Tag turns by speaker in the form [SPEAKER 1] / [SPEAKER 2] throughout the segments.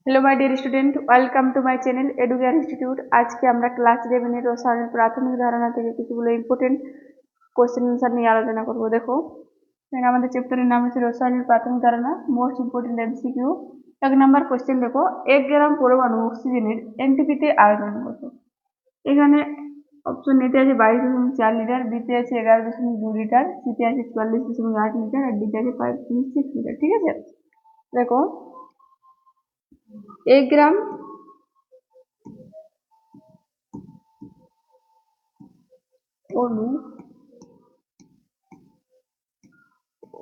[SPEAKER 1] Hello my dear student, welcome to my channel educare institute. আজকে আমরা class 11 এর রসায়নের প্রাথমিক ধারণা থেকে কিছুগুলো ইম্পর্টেন্ট কোশ্চেন আনসার নিয়ে আলোচনা করব। দেখো, এখানে আমাদের চ্যাপ্টারের নাম হচ্ছে রসায়নের প্রাথমিক ধারণা, মোস্ট ইম্পর্টেন্ট এমসিকিউ। 1 নম্বর কোশ্চেন দেখো, 1 গ্রাম পরমাণু অক্সিজেনের এনটিপিতে আয়তন কত? এখানে অপশন এতে আছে 22.4 লিটার, বিতে আছে 11.2 লিটার, সিতে আছে 44.8 লিটার, আর ডিতে আছে 5.6 লিটার। ঠিক আছে, দেখো 1 গ্রাম অণু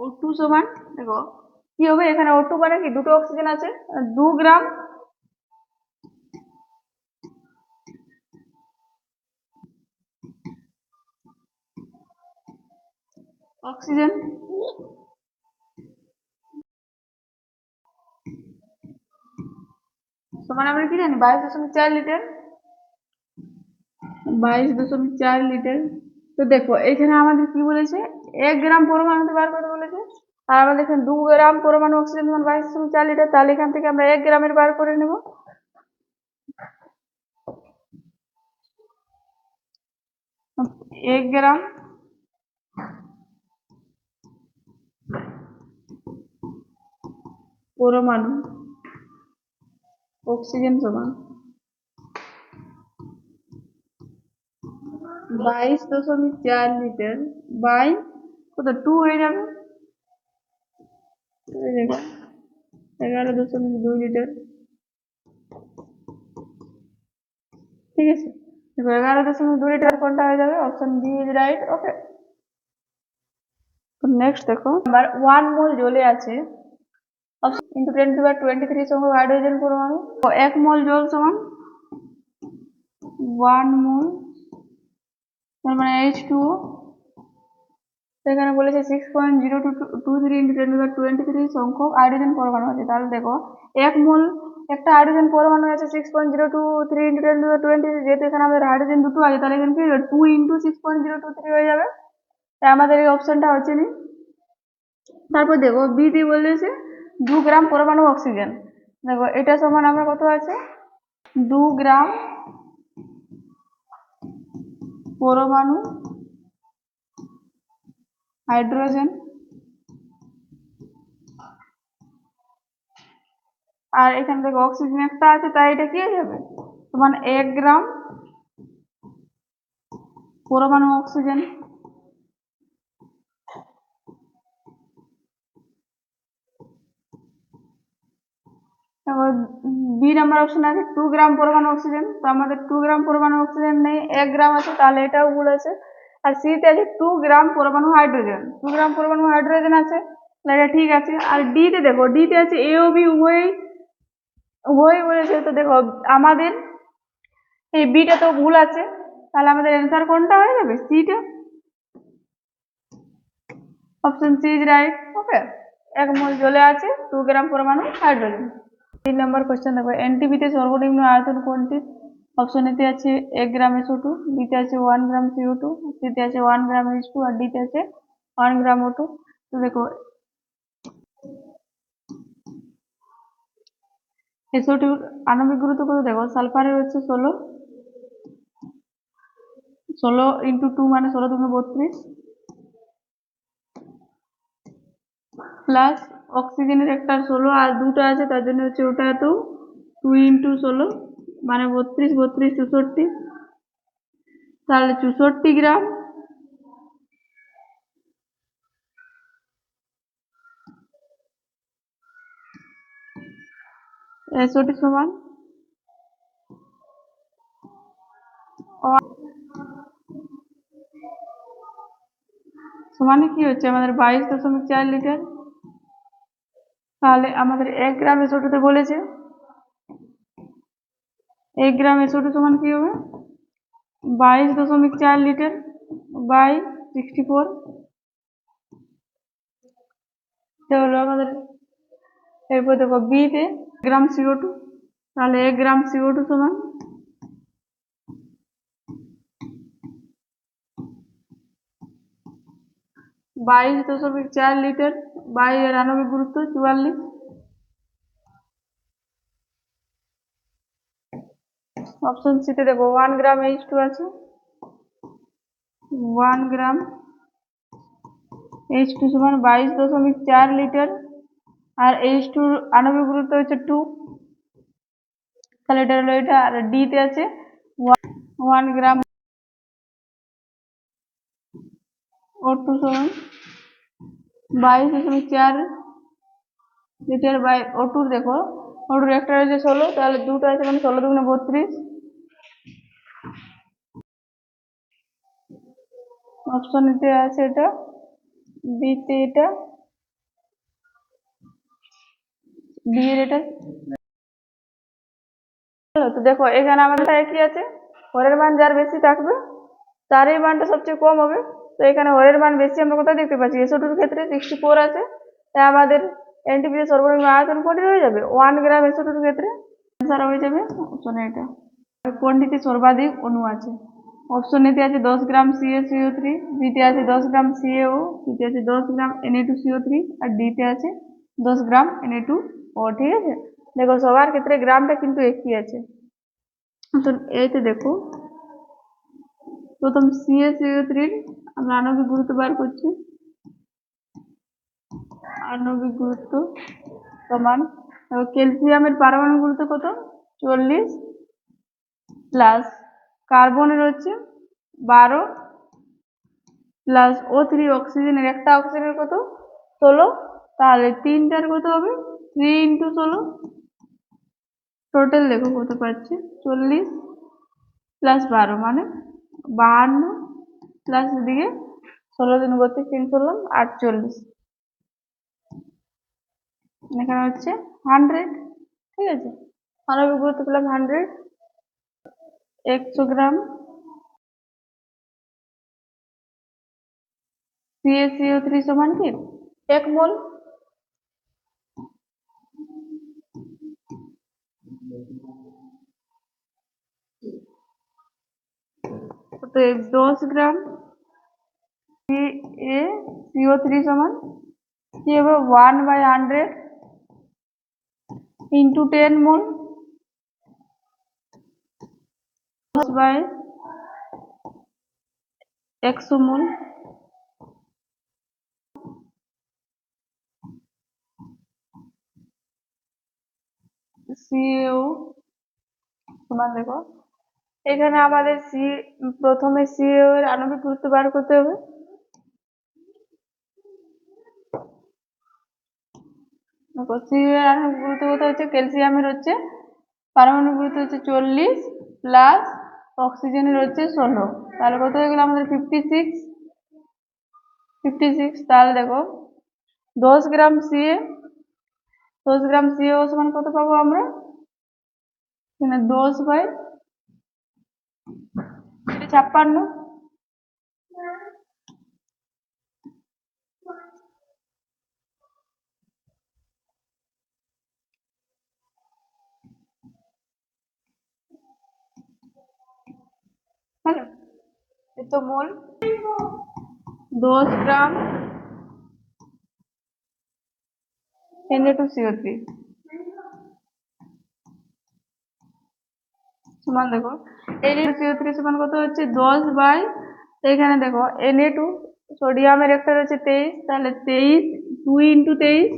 [SPEAKER 1] O2 সমান, দেখো কি হবে, এখানে O2 মানে কি, দুটো অক্সিজেন আছে, 2 গ্রাম অক্সিজেন সমান আমরা কি জানি 22.4 লিটার, 22.4 লিটার। তো দেখো এখানে আমাদের কি বলেছে, 1 গ্রাম পরমাণুতে বার করতে বলেছে, আর আমাদের এখানে 2 গ্রাম পরমাণু অক্সিজেন সমান 22.4 লিটার, তাহলে এখান থেকে আমরা 1 গ্রামের বার করে নেব। 1 গ্রাম পরমাণু অক্সিজেন সমান 22.4 লিটার বাই কত, 2 হয়ে যাবে, 11.2 লিটার। ঠিক আছে, দেখো 11.2 লিটার কোনটা হয়ে যাবে, option B is right. Okay, next দেখো, নাম্বার 1 মোল জলে আছে ইন্টু 10⁻23 সংখ্যক হাইড্রোজেন পরমাণু। তো 1 মোল জল সমান 1 মোল, তার মানে H2O। এখানে বলেছে 6.0223 ইন্টু 10⁻23 সংখ্যক হাইড্রোজেন পরমাণু আছে। তাহলে দেখো 1 মোল একটা হাইড্রোজেন পরমাণু আছে 6.023 ইন্টু 10⁻23, যেহেতু এখানে আমাদের হাইড্রোজেন দুটো আছে, তাহলে এখানে কি 2 ইন্টু 6.023 হয়ে যাবে, তাই আমাদের এই অপশনটা হচ্ছে না। তারপর দেখো বি দিয়ে বলেছে 2 গ্রাম পরমাণু অক্সিজেন। দেখো এটা সমান আমরা কত আছে, 2 গ্রাম পরমাণু হাইড্রোজেন, আর এখানে দেখো অক্সিজেন একটা আছে, তাই এটা কি হয়ে যাবে, সমান 1 গ্রাম পরমাণু অক্সিজেন। তারপর বি নাম্বার অপশন আছে 2 গ্রাম পরমাণু অক্সিজেন, তো আমাদের 2 গ্রাম পরমাণু অক্সিজেন নেই, 1 গ্রাম আছে, তাহলে এটাও ভুল আছে। আর সিতে আছে 2 গ্রাম পরমাণু হাইড্রোজেন, 2 গ্রাম পরমাণু হাইড্রোজেন আছে, তাহলে এটা ঠিক আছে। আর ডিতে দেখো, ডিতে আছে এ ও বি উভয়ই উভয়ই বলেছে, তো দেখো আমাদের এই বিটা তো ভুল আছে, তাহলে আমাদের অ্যান্সার কোনটা হয়ে যাবে, সিটা, option C is right. Okay, 1 mole জলে আছে 2 গ্রাম পরমাণু হাইড্রোজেন। 3 নম্বর কোশ্চেন দেখো, এনটিপিতে সর্বনিম্ন আয়তন কোনটি? অপশন এতে আছে 1 গ্রাম SO2, বিতে আছে 1 গ্রাম CO2, সিতে আছে 1 গ্রাম H2, আর ডিতে আছে 1 গ্রাম O2। তো দেখো SO2 আণবিক গুরুত্ব কত, দেখো সালফারের হচ্ছে 16 ইন্টু 2 মানে 16 2 32, প্লাস অক্সিজেনের একটা 16 আর দুটো আছে, তার জন্য হচ্ছে ওটা তো 2 ইন্টু 16 মানে 32 32 64, তাহলে 64 গ্রাম SO2 সমান সমানে কি হচ্ছে আমাদের 22.4 লিটার। তাহলে আমাদের 1 গ্রাম SO2 বলেছে, 1 গ্রাম SO2 সমান কি হবে, 22.4 লিটার বাই 64। এটা হলো আমাদের। এরপর দেখো বিতে গ্রাম CO2, তাহলে 1 গ্রাম CO2 সমান 22.4 লিটার বাই এর আণবিক গুরুত্ব 44। অপশন সিতে দেখো 1 গ্রাম H2 আছে, 1 গ্রাম H2 সমান 22.4 লিটার, আর H2 আণবিক গুরুত্ব হচ্ছে 2, তাহলে এটা হলো এটা। আর ডি তে আছে 1 গ্রাম O2 সমান 22.4 লিটার বাই O2 দেখো, O2 একটা রয়েছে 16, তাহলে দুটো আছে মানে 16 দুগুণে 32। অপশন এতে আছে এটা, বি তে এটা, বি এর এটা। তো দেখো এখানে আমাদের একই আছে, হরের মান যার বেশি থাকবে তার এই মানটা সবচেয়ে কম হবে। তো এখানে হরের মান বেশি আমরা কোথায় দেখতে পাচ্ছি, SO2 এর ক্ষেত্রে 64 আছে, তাই আমাদের এনটিপি এর সর্বনিম্ন আয়তন কোনটি হয়ে যাবে, 1 গ্রাম SO2 এর ক্ষেত্রে অ্যান্সার হয়ে যাবে অপশন এটা। কোনটিতে সর্বাধিক অণু আছে, অপশন এতে আছে 10 গ্রাম CaCO3, বিতে আছে 10 গ্রাম CaO, সিতে আছে 10 গ্রাম Na2CO3, আর ডিতে আছে 10 গ্রাম Na2O। ঠিক আছে, দেখো সবার ক্ষেত্রে গ্রামটা কিন্তু একই আছে। তো এইতে দেখো প্রথম CaCO3 আমরা আণবিক গুরুত্ব বার করছি, আণবিক গুরুত্ব সমান ক্যালসিয়ামের পারমাণবিক গুরুত্ব কত 40, প্লাস কার্বনের হচ্ছে 12, প্লাস O3 অক্সিজেনের একটা অক্সিজেনের কত 16, তাহলে তিনটার কত হবে 3 × 16, টোটাল দেখো কত পাচ্ছি 40 প্লাস 12 মানে 52, প্লাস এদিকে 16 × 3 = 48, এখানে হচ্ছে 100। ঠিক আছে, আণবিক গুরুত্ব পেলাম 100। 100 গ্রাম CaCO3 সমান কি 1 মোল। তো 10 গ্রাম CaCO3 সমান কি হবে 1/100 ইন্টু 10 মোল, 10/100 মোল। CaO সমান দেখো এখানে আমাদের প্রথমে CaO এর আণবিক গুরুত্ব বার করতে হবে। দেখো CaO এর আণবিক গুরুত্ব কত হচ্ছে, ক্যালসিয়ামের হচ্ছে পারমাণবিক গুরুত্ব হচ্ছে 40, প্লাস অক্সিজেনের হচ্ছে 16, তাহলে কত হয়ে গেল আমাদের 56। তাহলে দেখো 10 গ্রাম CaO সমান কত পাবো আমরা, এখানে 10/56। হ্যালো, এত মোল 10 গ্রাম Na2CO3 সমান দেখো Na2CO3 সমান কত হচ্ছে 10 বাই, এখানে দেখো Na2 সোডিয়ামের একটা রয়েছে 23, তাহলে 23 2 × 23,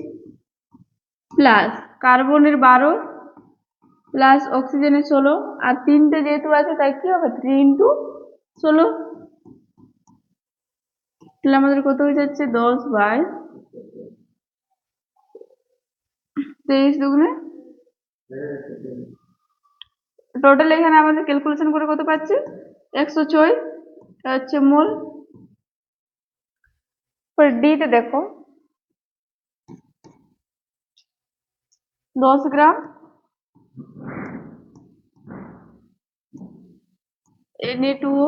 [SPEAKER 1] প্লাস কার্বনের 12, প্লাস অক্সিজেনের 16, আর তিনটে যেহেতু আছে তাই কি হবে 3 × 16, তাহলে আমাদের কত হয়ে যাচ্ছে 10/23 দুগুণে, টোটাল এখানে আমাদের ক্যালকুলেশন করে কত পাচ্ছি 106 হচ্ছে মোল। ডি তে দেখো 10 গ্রাম Na2O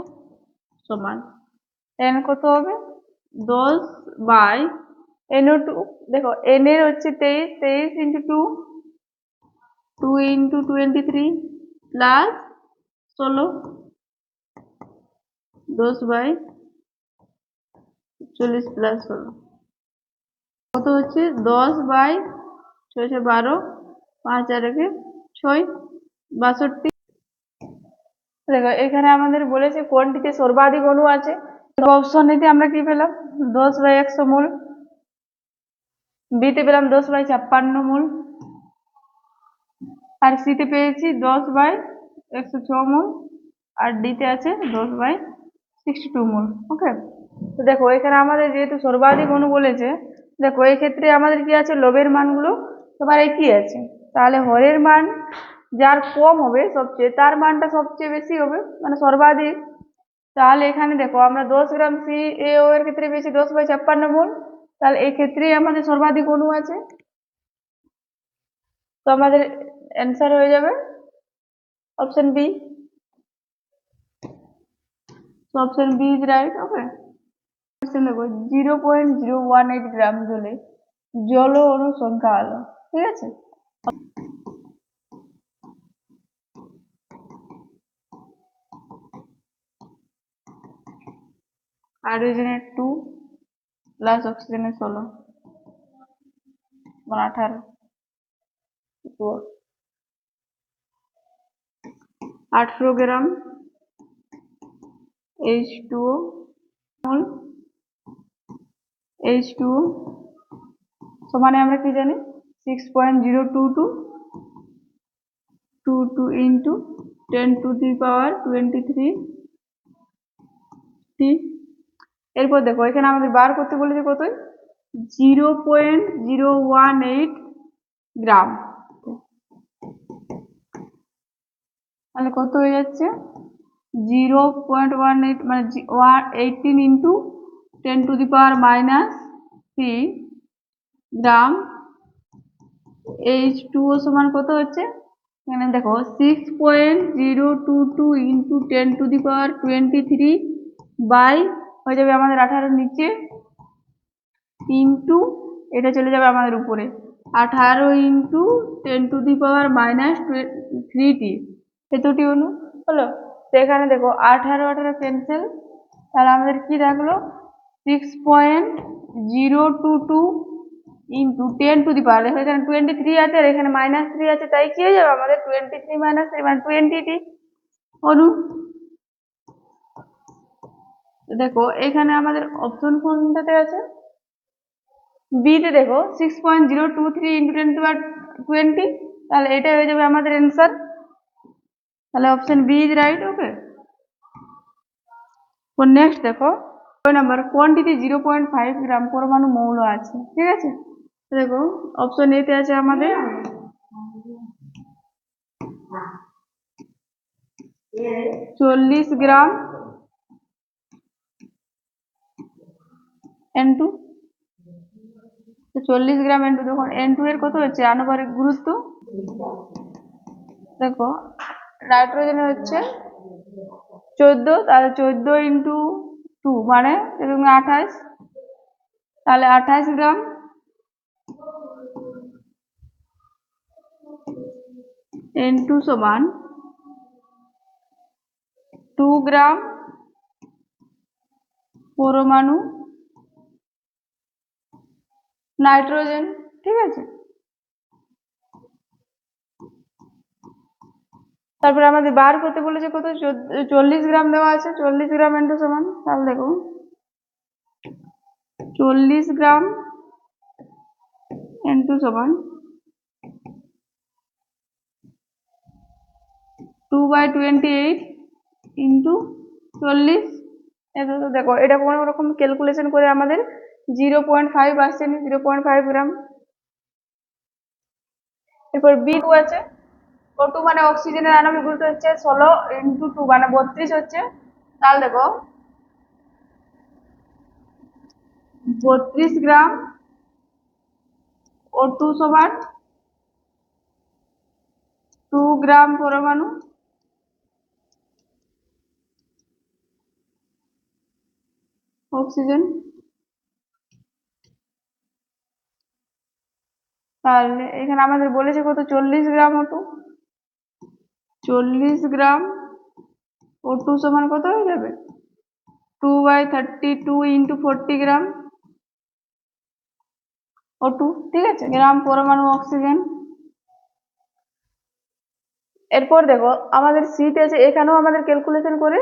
[SPEAKER 1] সমান n কত হবে 10/NO2, দেখো n এর হচ্ছে 23 × 2, 2 × 23, প্লাস 16, 10/40 প্লাস 16 কত হচ্ছে 10/6 12, 5 আর 6 62। দেখো এখানে আমাদের বলেছে কোনটিতে সর্বাধিক অণু আছে। অপশন নিতে আমরা কি পেলাম 10/100 মোল, বিতে পেলাম 10/56 মোল, আর সিতে পেয়েছি 10/106 মোল, আর ডিতে আছে 10/62 মোল। ওকে, তো দেখো এখানে আমাদের যেহেতু সর্বাধিক অণু বলেছে, দেখো এই ক্ষেত্রে আমাদের কি আছে, লবের মানগুলো সবার একই আছে, তাহলে হরের মান যার কম হবে সবচেয়ে, তার মানটা সবচেয়ে বেশি হবে, মানে সর্বাধিক। তাহলে এখানে দেখো আমরা 10 গ্রাম CaO এর ক্ষেত্রে পেয়েছি 10/56 মোল, তাহলে এই ক্ষেত্রেই আমাদের সর্বাধিক অণু আছে, তো আমাদের অ্যান্সার হয়ে যাবে option B. Option B is right. Okay, দেখো 0.018 গ্রাম জলে জল অণু সংখ্যা হলো, ঠিক আছে। হাইড্রোজেনের 2 প্লাস অক্সিজেনের 16 মানে 18, 18 গ্রাম H2O মোল H2O সমানে আমরা কি জানি 6.022 ইন্টু 10⁻23 টি। এরপর দেখো এখানে আমাদের বার করতে বলেছে কত, 0.018 গ্রাম, তাহলে কত হয়ে যাচ্ছে 0.18 মানে 18 ইন্টু 10⁻³ গ্রাম H2O সমান কত হচ্ছে, এখানে দেখো 6.022 ইন্টু 10⁻23 বাই হয়ে যাবে আমাদের 18 নিচে, ইন্টু এটা চলে যাবে আমাদের উপরে 18 ইন্টু 10⁻³ এতটি অণু হলো। তো এখানে দেখো 18 ক্যান্সেল, তাহলে আমাদের কি থাকলো 6.022 ইন্টু 10⁻, এখানে 23 আছে আর এখানে -3 আছে, তাই কি হয়ে যাবে আমাদের 23 - 3 মানে 20টি অণু। দেখো এখানে আমাদের অপশন কোনটাতে আছে, বিতে দেখো 6.023 ইন্টু 10⁻20, তাহলে এটা হয়ে যাবে আমাদের অ্যান্সার, তাহলে অপশন বি ইজ রাইট। ওকে, তো নেক্সট দেখো নাম্বার কোয়ান্টিটি 0.5 গ্রাম পরমাণু মৌল আছে, ঠিক আছে। দেখো অপশন এতে আছে আমাদের 40 গ্রাম N2, 40 গ্রাম N2, দেখো N2 এর কত হচ্ছে আনুপাতিক গুরুত্ব, দেখো নাইট্রোজেনের হচ্ছে 14, তাহলে 14 ইন্টু 2 মানে 28, তাহলে 28 গ্রাম N2 সমান 2 গ্রাম পরমাণু নাইট্রোজেন, ঠিক আছে। তারপরে আমাদের বার করতে বলেছে কত, 40 গ্রাম দেওয়া আছে, 40 গ্রাম N2 সমান, তাহলে দেখো 40 গ্রাম N2 সমান 2/28 ইন্টু 40। এটা তো দেখো এটা কোনো রকম ক্যালকুলেশন করে আমাদের 0.5 আসছে, 0.5 গ্রাম। এরপর B2 আছে, O2 মানে অক্সিজেনের আণবিক গুরুত্ব হচ্ছে 16 ইন্টু 2 মানে 32 হচ্ছে, তাহলে দেখো 32 গ্রাম O2 সমান 2 গ্রাম পরমাণু অক্সিজেন, তাহলে এখানে আমাদের বলেছে কত 40 গ্রাম O2, 40 গ্রাম O2 সমান কত হয়ে যাবে 2/32 ইন্টু 40 গ্রাম O2, ঠিক আছে, গ্রাম পরমাণু অক্সিজেন। এরপর দেখো আমাদের সিট আছে, এখানেও আমাদের ক্যালকুলেশন করে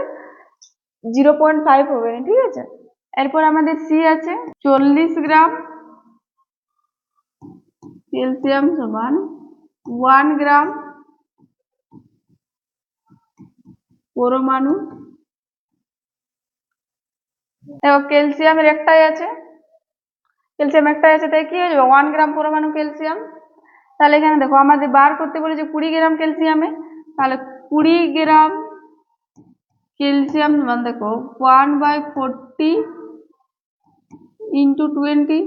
[SPEAKER 1] 0.5 হবে, ঠিক আছে। এরপর আমাদের সি আছে 40 গ্রাম ক্যালসিয়াম সমান 1 গ্রাম পরমাণু। দেখো ক্যালসিয়ামের একটাই আছে, তাই কি হয়ে যাবে 1 গ্রাম পরমাণু ক্যালসিয়াম। তাহলে এখানে দেখো আমাদের বার করতে বলেছে 20 গ্রাম ক্যালসিয়ামে, তাহলে 20 গ্রাম ক্যালসিয়াম সমান দেখো 1/40 ইন্টু 20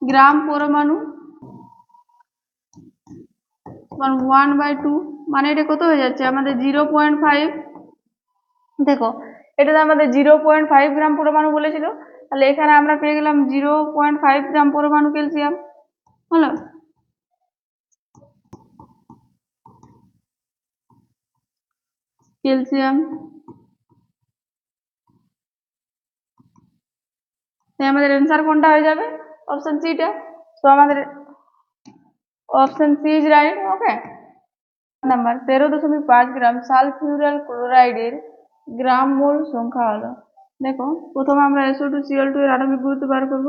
[SPEAKER 1] গ্রাম পরমাণু সমান 1/2, মানে এটা কত হয়ে যাচ্ছে আমাদের 0.5। দেখো এটাতে আমাদের 0.5 গ্রাম পরমাণু বলেছিল, তাহলে এখানে আমরা পেয়ে গেলাম 0.5 গ্রাম পরমাণু ক্যালসিয়াম। হলো ক্যালসিয়াম, তাই আমাদের অ্যান্সার কোনটা হয়ে যাবে? অপশন সিটা। তো আমাদের option C is right. Okay, number 13.5 gram sulphuryl ক্লোরাইডের গ্রাম মোল সংখ্যা হলো। দেখো প্রথমে আমরা SO2Cl2 এর আণবিক গুরুত্ব বার করব।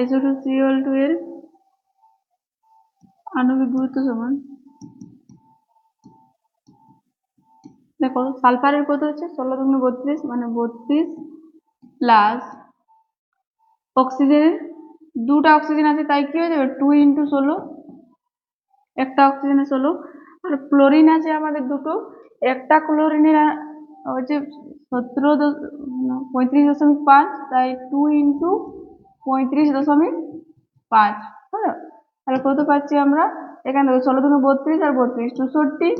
[SPEAKER 1] SO2Cl2 এর আণবিক গুরুত্ব সমান, দেখো সালফারের কত হচ্ছে 16 × 32 মানে 32 প্লাস অক্সিজেনের দুটা অক্সিজেন আছে, তাই কি হয়ে যাবে 2 × 16, একটা অক্সিজেনের 16। আর ক্লোরিন আছে আমাদের দুটো, একটা ক্লোরিনের হচ্ছে 35.5, তাই 2 × 35.5। হলো, তাহলে কত পাচ্ছি আমরা এখানে 16 × 32 আর 32 64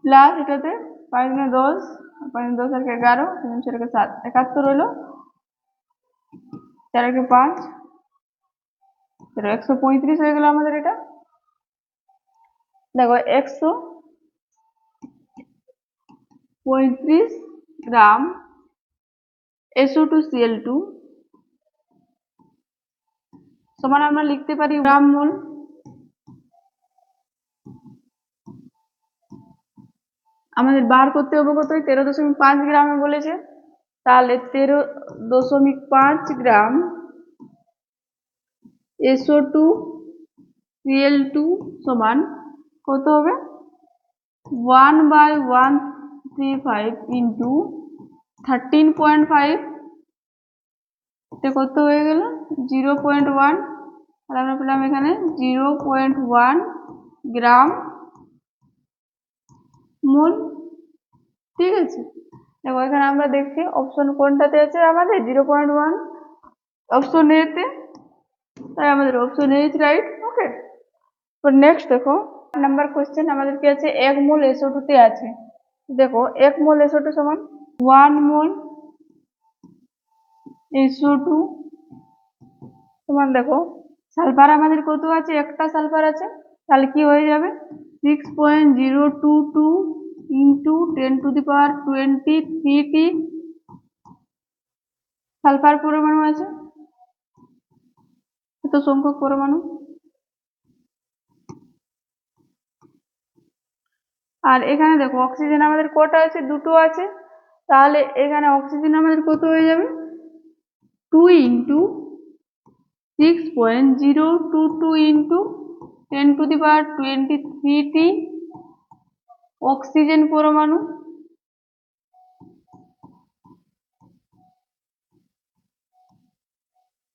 [SPEAKER 1] প্লাস এটাতে 5 × 10 5 × 10 আর 11 3 4 7 71 হলো, 4 × 5 135 হয়ে গেল আমাদের এটা। দেখো 135 গ্রাম SO2Cl2 সমান আমরা লিখতে পারি গ্রাম মোল। আমাদের বার করতে হবে কত 13.5 গ্রামে বলেছে, তাহলে 13.5 গ্রাম SO2Cl2 সমান কত হবে 1/135 ইন্টু 13.5, এটা কত হয়ে গেল 0.1, আর আমরা পেলাম এখানে 0.1 গ্রাম মোল। ঠিক আছে, দেখো এখানে আমরা দেখছি অপশন কোনটাতে আছে আমাদের 0.1, অপশন এ তে, তাই আমাদের অপশন এ ইজ রাইট। ওকে, তো নেক্সট দেখো নাম্বার কোশ্চেন আমাদের কি আছে 1 মোল SO2 তে আছে। দেখো 1 মোল SO2 সমান 1 মোল SO2 সমান, দেখো সালফার আমাদের কত আছে একটা সালফার আছে, তাহলে কি হয়ে যাবে 6.022 ইন্টু 10⁻23 সালফার পরমাণু আছে, এত সংখ্যক পরমাণু। আর এখানে দেখো অক্সিজেন আমাদের কটা আছে দুটো আছে, তাহলে এখানে অক্সিজেন আমাদের কত হয়ে যাবে 2 × 6.022 ইন্টু 10⁻23 অক্সিজেন পরমাণু।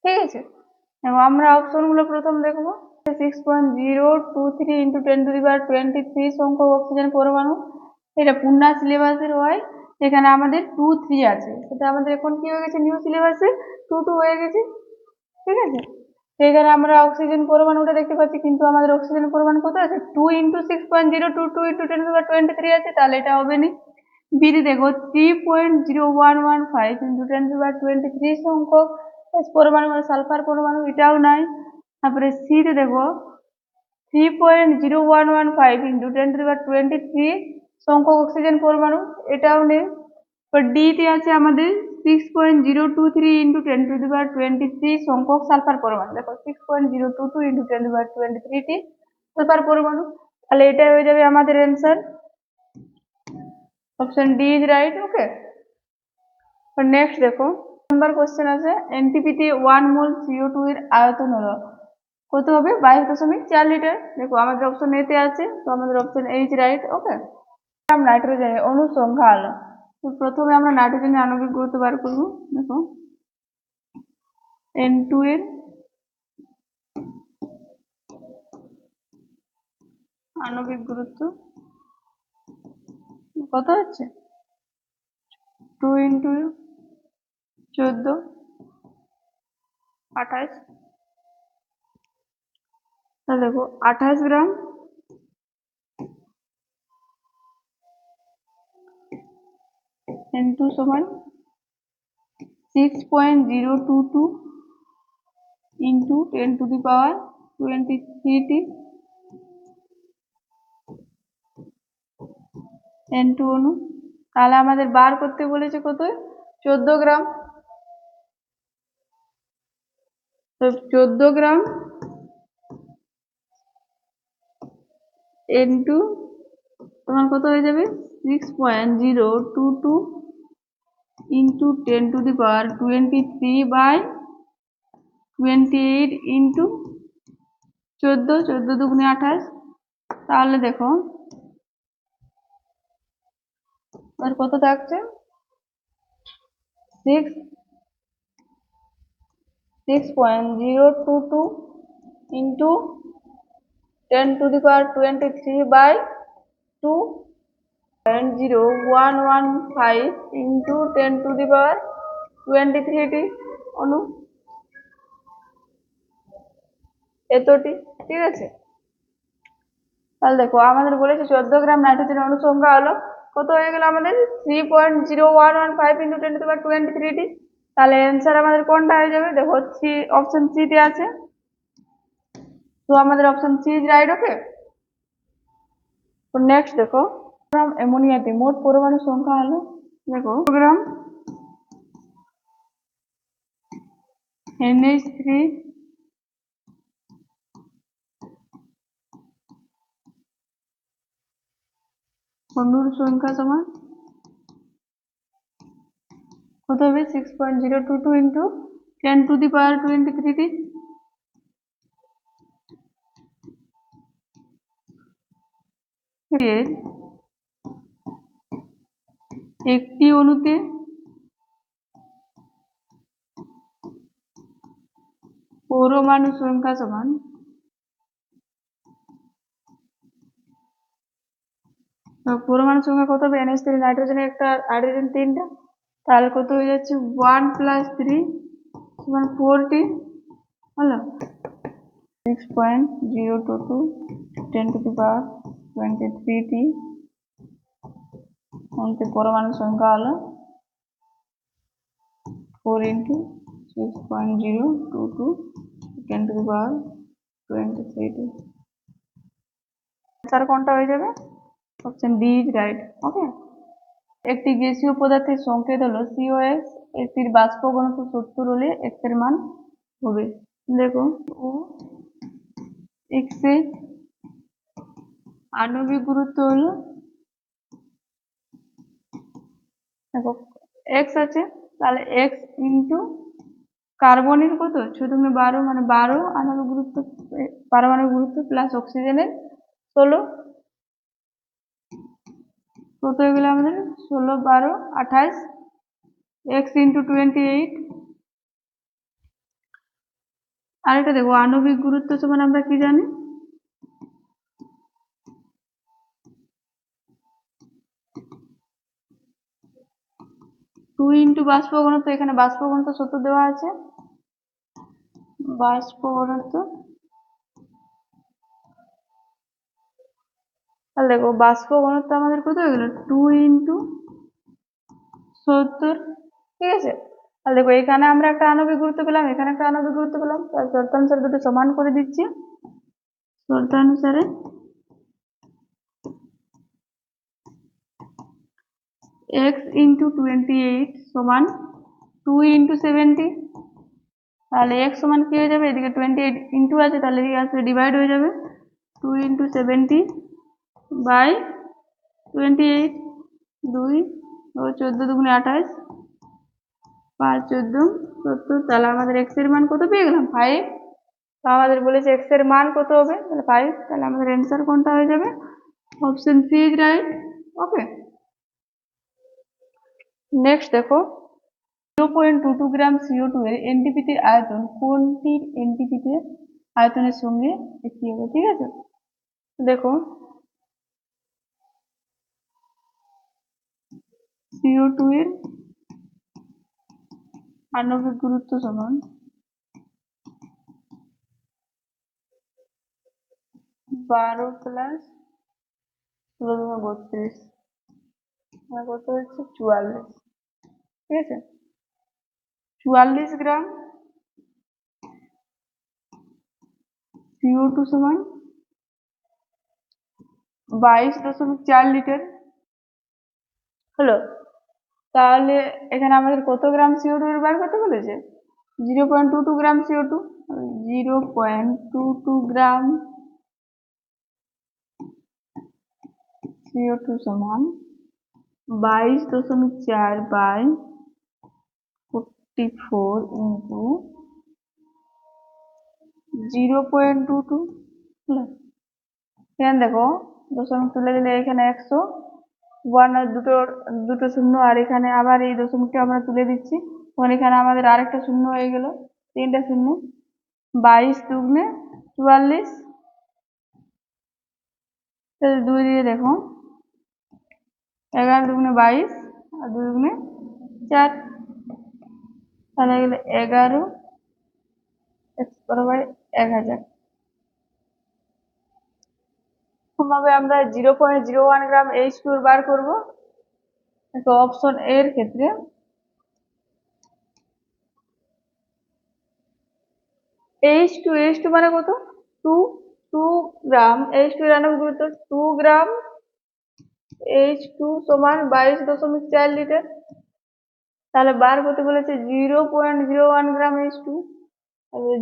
[SPEAKER 1] ঠিক আছে, এবং আমরা অপশন গুলো প্রথম দেখবো 6.023 ইন্টু 10⁻23 সংখ্যক অক্সিজেন পরমাণু, এটা পূর্ণা সিলেবাসের হয়, এখানে আমাদের 2 3 আছে, সেটা আমাদের এখন কি হয়ে গেছে নিউ সিলেবাসে 2 2 হয়ে গেছে। ঠিক আছে, এখানে আমরা অক্সিজেন পরমাণুটা দেখতে পাচ্ছি, কিন্তু আমাদের অক্সিজেন পরমাণু কত আছে 2 × 6.022 ইন্টু 10⁻23 আছে, তাহলে এটা হবে না। বিতে দেখো 3.0115 ইন্টু 10⁻23 সংখ্যক পরমাণু মানে সালফার পরমাণু, এটাও নাই। তারপরে সিতে দেখো 3.0115 ইন্টু 10⁻23 সংখ্যক অক্সিজেন পরমাণু, এটাও নেই। ডি তে আছে আমাদের 6.023 into 10 to the power 23 সংখ্যক সালফার পরমাণু। দেখো 6.022 into 10 to the power 23 T sulphur পরমাণু। তাহলে এটা হয়ে যাবে আমাদের answer. Option D is right. Okay, next দেখো নাম্বার কোশ্চেন আছে এনটিপিতে 1 মোল CO2 এর আয়তন হলো কত হবে? 22.4 লিটার। দেখো আমাদের অপশন এ তে আছে, তো আমাদের অপশন এ ইজ রাইট। ওকে, নাইট্রোজেনের অণু সংখ্যা হলো, তো প্রথমে আমরা নাইট্রোজেনের আণবিক গুরুত্ব বার করব। দেখো N2 এর আণবিক গুরুত্ব কত হচ্ছে? 2 into 14 28। তাহলে দেখো 28 গ্রাম N2 সমান 6.022 into 10 to the power 23 T N2 অণু। তাহলে আমাদের বার করতে বলেছে কত? 14 গ্রাম। তো 14 গ্রাম N2 তোমার কত হয়ে যাবে? 6.022 into 10 to the power 23 by 28 into 14, 14 দুগুণে 28। তাহলে দেখো আর কত থাকছে? 6.022 into 10 to the power 23 by 2.0115 into 10 to the power 23 টি অণু, এতটি। ঠিক আছে, তাহলে দেখো আমাদের বলেছে 14 গ্রাম নাইট্রোজেন অণু সংখ্যা হলো কত হয়ে গেল আমাদের? 3.0115 into 10 to the power 23 টি। তাহলে অ্যান্সার আমাদের কোনটা হয়ে যাবে? দেখো অপশন সি তে আছে, তো আমাদের অপশন সি ইজ রাইট। ওকে, তো নেক্সট দেখো গ্রাম অ্যামোনিয়াতে মোট পরমাণু সংখ্যা হলো, দেখো গ্রাম NH3 অণুর সংখ্যা সমান কত হবে? 6.022 into 10 to the power 23 টি। একটি অণুতে পরমাণু সংখ্যা সমান পরমাণু সংখ্যা কত হবে? NH3 নাইট্রোজেনের একটা, হাইড্রোজেন 3টা, তাহলে কত হয়ে যাচ্ছে? 1 + 3 সমান 4 টি হলো। 6.022 10 to the power 23 টি পরমাণু সংখ্যা হলো 4 into 6.022 10 to the power 23 টি। আনসার কোনটা হয়ে যাবে? Option D is right. Okay, একটি গ্যাসীয় পদার্থের সংকেত হলো COX, এটির বাষ্প ঘনত্ব 70 হলে X এর মান হবে। দেখো ও X এর আণবিক গুরুত্ব হলো, দেখো X আছে, তাহলে X ইন্টু কার্বনের কত 12 মানে 12 আণবিক গুরুত্ব, পারমাণবিক গুরুত্ব প্লাস অক্সিজেনের 16, কত হয়ে গেল আমাদের? 16 12 28 X ইন্টু 28। আর এটা দেখো আণবিক গুরুত্ব সমান আমরা কি জানি? 2 ইন্টু বাষ্প ঘনত্ব, এখানে বাষ্প ঘনত্ব 70 দেওয়া আছে, বাষ্প ঘনত্ব, তাহলে দেখো বাষ্প ঘনত্ব আমাদের কত হয়ে গেল? 2 ইন্টু 70। ঠিক আছে, তাহলে দেখো এখানে আমরা একটা আণবিক গুরুত্ব পেলাম, এখানে একটা আণবিক গুরুত্ব পেলাম, তাহলে শর্তানুসারে দুটো সমান করে দিচ্ছি। শর্তানুসারে X ইন্টু 28 সমান 2 ইন্টু 70, তাহলে x সমান কি হয়ে যাবে, এদিকে 28 ইন্টু আছে তাহলে এদিকে আসলে ডিভাইড হয়ে যাবে, 2 ইন্টু 70 বাই 28, 2 ও 14 দুগুণে 28, 5 14 70, তাহলে আমাদের x এর মান কত পেয়ে গেলাম, 5। তো আমাদের বলেছে x এর মান কত হবে, তাহলে 5, তাহলে আমাদের অ্যান্সার কোনটা হয়ে যাবে, option C is right. Okay, next দেখো 0.22 গ্রাম CO2 এর এনটিপিতে আয়তন কোনটির এনটিপিতে আয়তনের সঙ্গে একই হবে, ঠিক আছে। দেখো CO2 এর আণবিক গুরুত্ব সমান 12 প্লাস 16 কত হচ্ছে 44, ঠিক আছে। 44 গ্রাম CO2 সমান 22.4 লিটার হলো। তাহলে এখানে আমাদের কত গ্রাম CO2 এর বার করতে বলেছে, 0.22 গ্রাম CO2, 0.22 গ্রাম CO2 সমান 22.4 বাই 44 ইন্টু 0.22, এখানে দেখো দশমিক তুলে দিলে এখানে 100 1 আর দুটো শূন্য, আর এখানে আবার এই দশমিকটা আমরা তুলে দিচ্ছি, তখন এখানে আমাদের আরেকটা শূন্য হয়ে গেল, 3টা শূন্য, 22 দুগুণে 44, 2 দিয়ে দেখো 11 দুগুণে 22 আর 2 দুগুণে 4, তাহলে গেলে 11 বাই 1000। ভাবে আমরা 0.01 গ্রাম H2 বার করব। তো অপশন এ এর ক্ষেত্রে H2 মানে কত, 2 গ্রাম, H2 এর আণবিক গুরুত্ব 2 গ্রাম H2 সমান 22.4 লিটার, তাহলে বার করতে বলেছে 0.01 গ্রাম H2,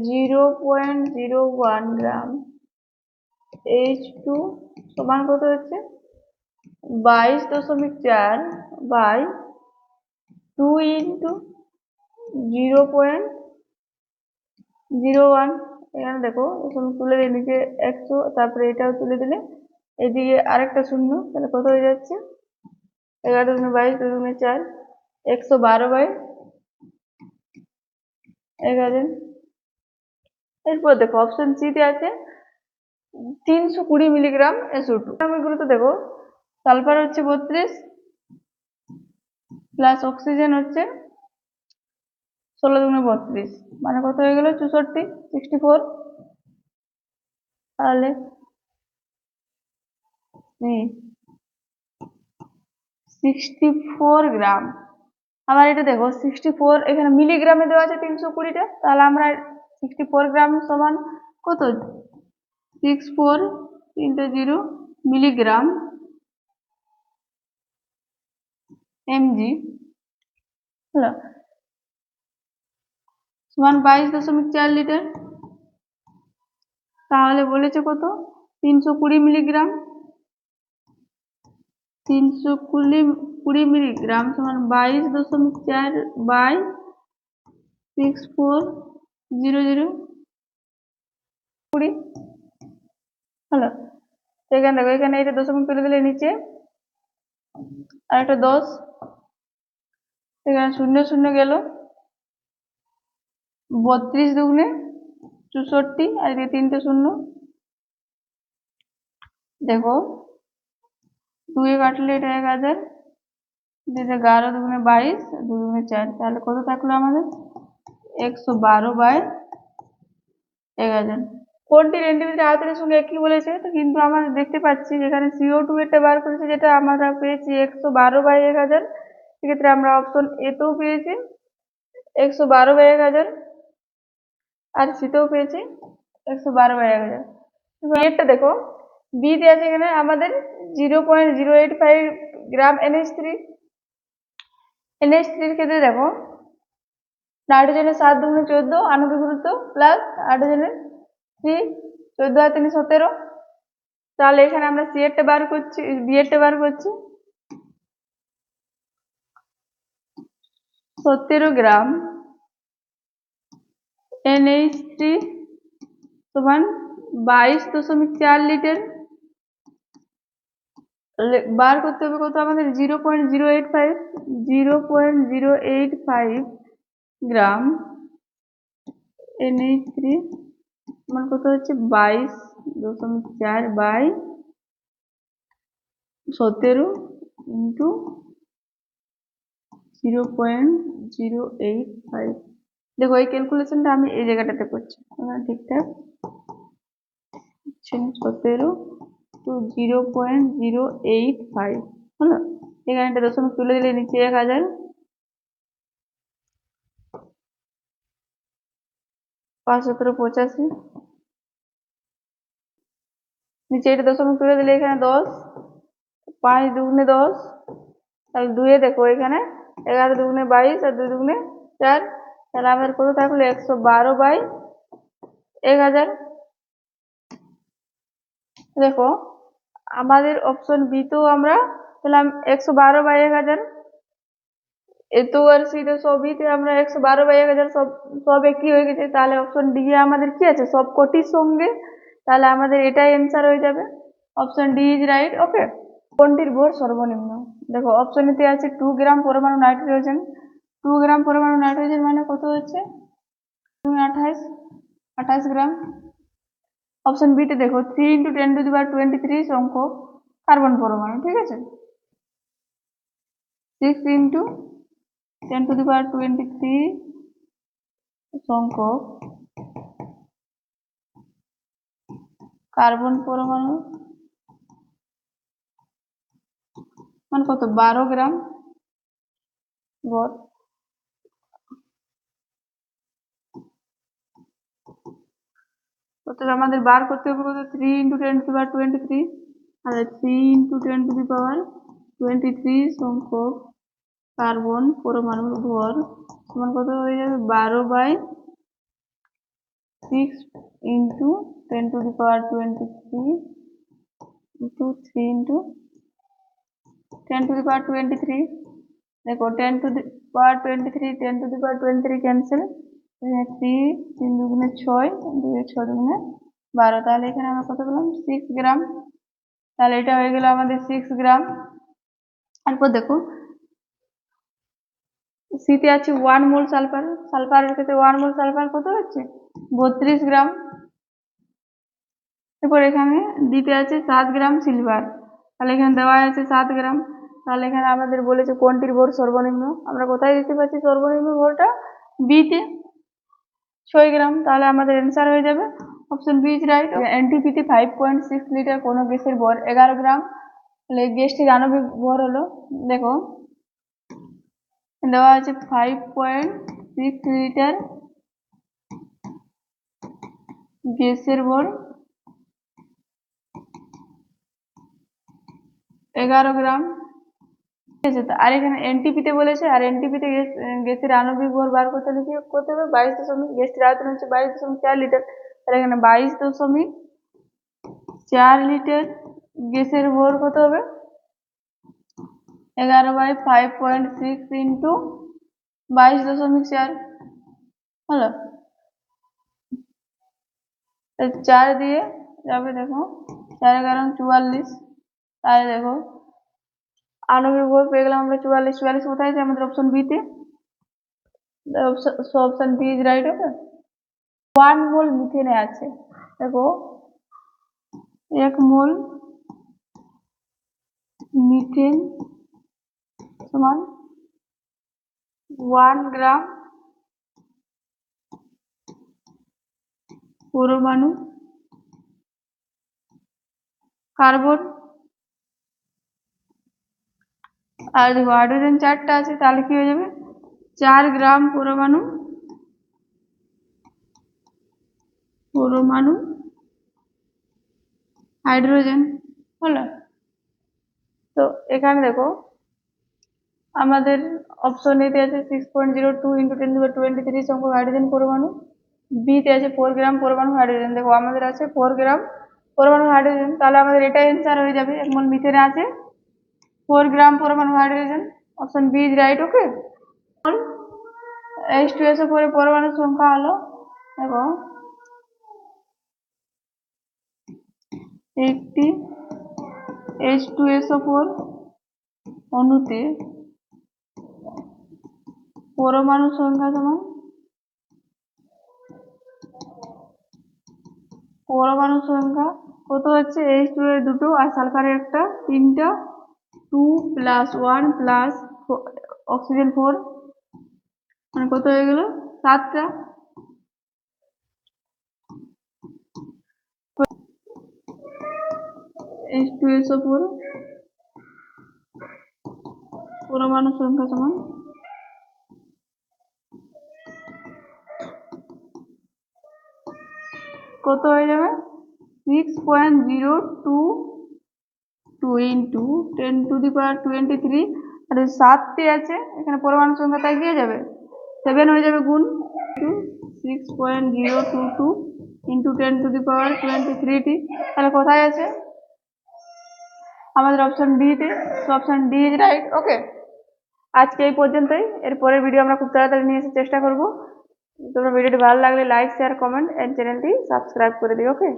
[SPEAKER 1] 0.01 গ্রাম H2 সমান কত হচ্ছে 22.4 বাই 2 ইন্টু 0.01, এখানে দেখো এখানে তুলে দিয়ে নিচে 100, তারপরে এটাও তুলে দিলে এদিকে আরেকটা শূন্য, তাহলে কত হয়ে যাচ্ছে 11 দুগুণে 22 2 দুগুণে 4, 112 বাই 1000। এরপর দেখো অপশন সি তে আছে 320 মিলিগ্রাম SO2, গুরুত্ব দেখো সালফার হচ্ছে 32 প্লাস অক্সিজেন হচ্ছে 16 দুগুণে 32, মানে কত হয়ে গেল 64 64, তাহলে 64 গ্রাম। আবার এটা দেখো 64 এখানে মিলিগ্রামে দেওয়া আছে 320টা, তাহলে আমরা 64 গ্রাম সমান কত 64 ইন্টু 0 মিলিগ্রাম mg হলো সমান 22.4 লিটার। তাহলে বলেছে কত 320 মিলিগ্রাম, 320 মিলিগ্রাম সমান 22.4 বাই 6400 20 হলো। এখানে দেখো এখানে এটা দশমিক তুলে দিলে নিচে আর একটা 10, এখানে শূন্য শূন্য গেল, 32 দুগুণে 64 আর এদিকে 3টে শূন্য, দেখো 2 এ কাটলে এটা 1000, 11 দুগুণে 22 2 দুগুণে 4, তাহলে কত থাকলো আমাদের 112 বাই 1000। কোনটির এনটিপিতে আয়তনের সঙ্গে একই বলেছে, তো কিন্তু আমরা দেখতে পাচ্ছি যেখানে CO2 এটা বার করেছে যেটা আমরা পেয়েছি 112 বাই 1000, সেক্ষেত্রে আমরা অপশন এ তেও পেয়েছি 112 বাই 1000 আর সিতেও পেয়েছি 112 বাই 1000। এরটা দেখো বি তে আছে এখানে আমাদের 0.085 গ্রাম NH3 এর ক্ষেত্রে দেখো নাইট্রোজেনের 7 দুগুণে 14 আণবিক গুরুত্ব প্লাস হাইড্রোজেনের 3 14 আর 3 17। তাহলে এখানে আমরা সি এরটা বার করছি, বি এরটা বার করছি। 17 গ্রাম NH3 সমান 22.4 লিটার। বার করতে হবে কত আমাদের 0.085 গ্রাম NH3 সমান কত হচ্ছে 22.4 বাই 17 ইন্টু 0.085। দেখো এই ক্যালকুলেশনটা আমি এই জায়গাটাতে করছি, ঠিকঠাক 17 টু 0.085 হলো। এখানে একটা দশমিক তুলে দিলে নিচে 1000, 585, নিচে এটা দশমিক তুলে দিলে এখানে 10, 5 দুগুণে 10, তাহলে 2 দেখো এখানে 11 দুগুণে 22 আর 2 দুগুণে 4, তাহলে আমাদের কত থাকলো 112 বাই 1000। দেখো আমাদের অপশন বি তো আমরা পেলাম 112 বাই 1000, এ তো আর সিটা সবইতে আমরা 112 বাই 1000 সব একই হয়ে গেছে। তাহলে অপশন ডি এ আমাদের কি আছে সব কোটির সঙ্গে, তাহলে আমাদের এটাই অ্যান্সার হয়ে যাবে, অপশন ডি ইজ রাইট। ওকে, কোনটির ভর সর্বনিম্ন? দেখো অপশন এতে আছে 2 গ্রাম পরমাণু নাইট্রোজেন। 2 গ্রাম পরমাণু নাইট্রোজেন মানে কত হচ্ছে 28 গ্রাম। অপশন বি তে দেখো 3 × 10⁻23 সংখ্যক কার্বন পরমাণু, ঠিক আছে, 6 × 10⁻23 সংখ্যক কার্বন পরমাণু মানে কত 12 গ্রাম ভর। অতএব আমাদের বার করতে হবে কত 3 × 10⁻23, আর 3 × 10⁻23 সংখ্যক কার্বন পরমাণুর ভর সমান কত হয়ে যাবে 12 বাই 6 × 10⁻23 ইন্টু 3 × 10⁻23। দেখো 10⁻23 10⁻23 ক্যান্সেল, 3 3 দুগুণে 6, 2 6 দুগুণে 12, তাহলে এখানে আমরা কত পেলাম 6 গ্রাম। তাহলে এটা হয়ে গেল আমাদের 6 গ্রাম। তারপর দেখো সিতে আছে 1 মোল সালফার, সালফারের ক্ষেত্রে 1 মোল সালফার কত হচ্ছে 32 গ্রাম। এরপর এখানে দিতে আছে 7 গ্রাম সিলভার, তাহলে এখানে দেওয়া আছে 7 গ্রাম। তাহলে এখানে আমাদের বলেছে কোনটির ভর সর্বনিম্ন, আমরা কোথায় দিতে পারছি সর্বনিম্ন ভরটা বিতে 6 গ্রাম, তাহলে আমাদের অ্যান্সার হয়ে যাবে অপশন বি ইজ রাইট। এনটিপিতে 5.6 লিটার কোনো গ্যাসের ভর 11 গ্রাম, তাহলে গ্যাসটির আণবিক ভর হলো, দেখো দেওয়া আছে 5.6 লিটার গ্যাসের ভর 11 গ্রাম, ঠিক আছে। আর এখানে এনটিপিতে বলেছে, আর এনটিপিতে গ্যাসের আণবিক ভর বার করতে হলে কি করতে হবে 22 গ্যাসটির আয়তন হচ্ছে 22.4 লিটার, তাহলে এখানে 22.4 লিটার গ্যাসের ভর কত হবে 11 বাই 5.6 ইন্টু 22.4 হলো, 4 দিয়ে যাবে, দেখো 4 11 44, তাহলে দেখো আণবিক ভর পেয়ে গেলাম আমরা 44। 44 কোথায় আছে আমাদের অপশন বি তে, অপশন বি ইজ রাইট। ওকে, 1 মোল মিথেনে আছে, দেখো 1 মোল মিথেন সমান 1 গ্রাম পরমাণু কার্বন। আর দেখো হাইড্রোজেন 4টা আছে, তাহলে কি হয়ে যাবে 4 গ্রাম পরমাণু হাইড্রোজেন হলো। তো এখানে দেখো আমাদের অপশন এতে আছে 6.02 × 10⁻23 সংখ্যক হাইড্রোজেন পরমাণু, বিতে আছে 4 গ্রাম পরমাণু হাইড্রোজেন। দেখো আমাদের আছে 4 গ্রাম পরমাণু হাইড্রোজেন, তাহলে আমাদের এটা অ্যান্সার হয়ে যাবে। 1 মোল মিথেনে আছে 4 গ্রাম পরমাণু hydrogen, option B is right. Okay, H2SO4 এর পরমাণু সংখ্যা হলো, দেখো একটি H2SO4 অণুতে পরমাণু সংখ্যা সমান পরমাণু সংখ্যা কত হচ্ছে, H2 এর দুটো আর সালফারের একটা, তিনটা, 2 + 1 + অক্সিজেন 4, মানে কত হয়ে গেল 7টা। H2SO4 পরমাণু সংখ্যা সমান কত হয়ে যাবে, 6.022 × 10⁻23, আর 7টি আছে এখানে পরমাণু সংখ্যা, তাই দিয়ে যাবে 7 হয়ে যাবে গুণ 6.022 × 10⁻23টি, তাহলে কোথায় আছে আমাদের অপশন ডিতে। তো অপশন ডি ইজ রাইট। ওকে, আজকে এই পর্যন্তই। এরপরের ভিডিও আমরা খুব তাড়াতাড়ি নিয়ে আসার চেষ্টা করব। তোমরা ভিডিওটি ভালো লাগলে লাইক, শেয়ার, কমেন্ট এন্ড চ্যানেলটি সাবস্ক্রাইব করে দিও। ওকে।